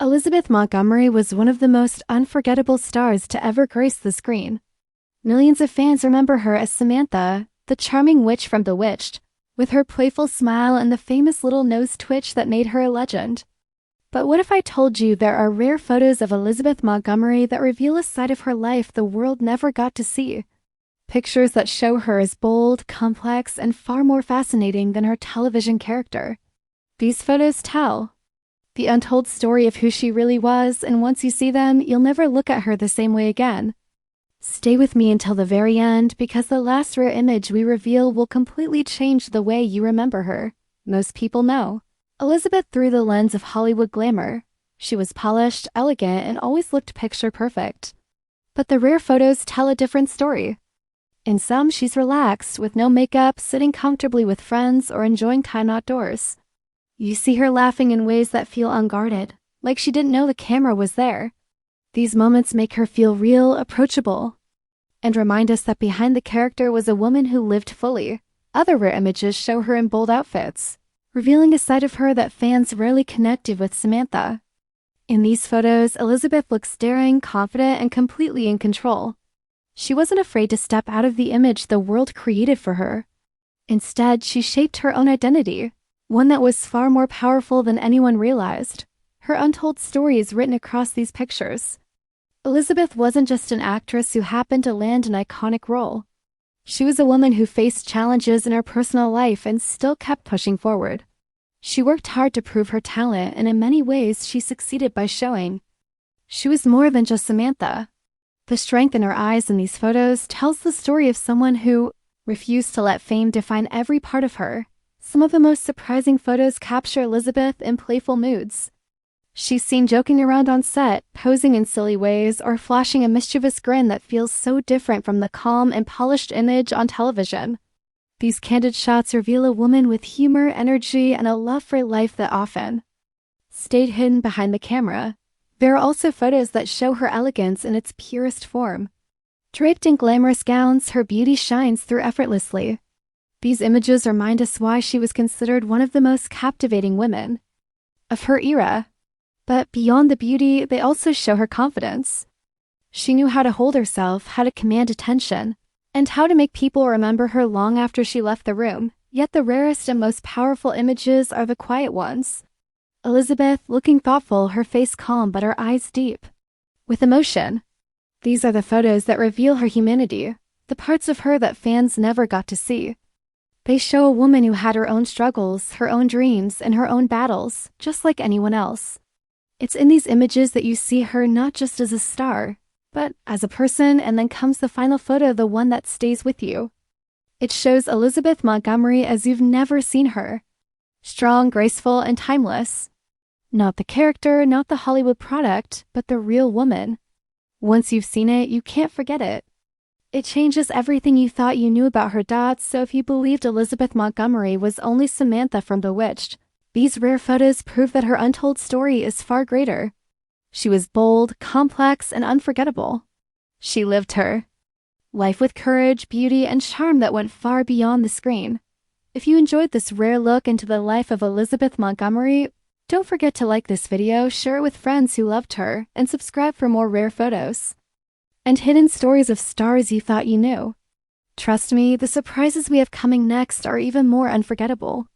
Elizabeth Montgomery was one of the most unforgettable stars to ever grace the screen. Millions of fans remember her as Samantha, the charming witch from Bewitched, with her playful smile and the famous little nose twitch that made her a legend. But what if I told you there are rare photos of Elizabeth Montgomery that reveal a side of her life the world never got to see? Pictures that show her as bold, complex, and far more fascinating than her television character. These photos tell the untold story of who she really was, and once you see them, you'll never look at her the same way again. Stay with me until the very end, because the last rare image we reveal will completely change the way you remember her. Most people know Elizabeth through the lens of Hollywood glamour. She was polished, elegant, and always looked picture perfect. But the rare photos tell a different story. In some, she's relaxed, with no makeup, sitting comfortably with friends, or enjoying time outdoors. You see her laughing in ways that feel unguarded, like she didn't know the camera was there. These moments make her feel real, approachable, and remind us that behind the character was a woman who lived fully. Other rare images show her in bold outfits, revealing a side of her that fans rarely connected with Samantha. In these photos, Elizabeth looks daring, confident, and completely in control. She wasn't afraid to step out of the image the world created for her. Instead, she shaped her own identity, one that was far more powerful than anyone realized. Her untold story is written across these pictures. Elizabeth wasn't just an actress who happened to land an iconic role. She was a woman who faced challenges in her personal life and still kept pushing forward. She worked hard to prove her talent, and in many ways she succeeded by showing she was more than just Samantha. The strength in her eyes in these photos tells the story of someone who refused to let fame define every part of her. Some of the most surprising photos capture Elizabeth in playful moods. She's seen joking around on set, posing in silly ways, or flashing a mischievous grin that feels so different from the calm and polished image on television. These candid shots reveal a woman with humor, energy, and a love for life that often stayed hidden behind the camera. There are also photos that show her elegance in its purest form. Draped in glamorous gowns, her beauty shines through effortlessly. These images remind us why she was considered one of the most captivating women of her era. But beyond the beauty, they also show her confidence. She knew how to hold herself, how to command attention, and how to make people remember her long after she left the room. Yet the rarest and most powerful images are the quiet ones. Elizabeth, looking thoughtful, her face calm but her eyes deep with emotion. These are the photos that reveal her humanity, the parts of her that fans never got to see. They show a woman who had her own struggles, her own dreams, and her own battles, just like anyone else. It's in these images that you see her not just as a star, but as a person, and then comes the final photo, the one that stays with you. It shows Elizabeth Montgomery as you've never seen her. Strong, graceful, and timeless. Not the character, not the Hollywood product, but the real woman. Once you've seen it, you can't forget it. It changes everything you thought you knew about her. So if you believed Elizabeth Montgomery was only Samantha from Bewitched, these rare photos prove that her untold story is far greater. She was bold, complex, and unforgettable. She lived her life with courage, beauty, and charm that went far beyond the screen. If you enjoyed this rare look into the life of Elizabeth Montgomery, don't forget to like this video, share it with friends who loved her, and subscribe for more rare photos and hidden stories of stars you thought you knew. Trust me, the surprises we have coming next are even more unforgettable.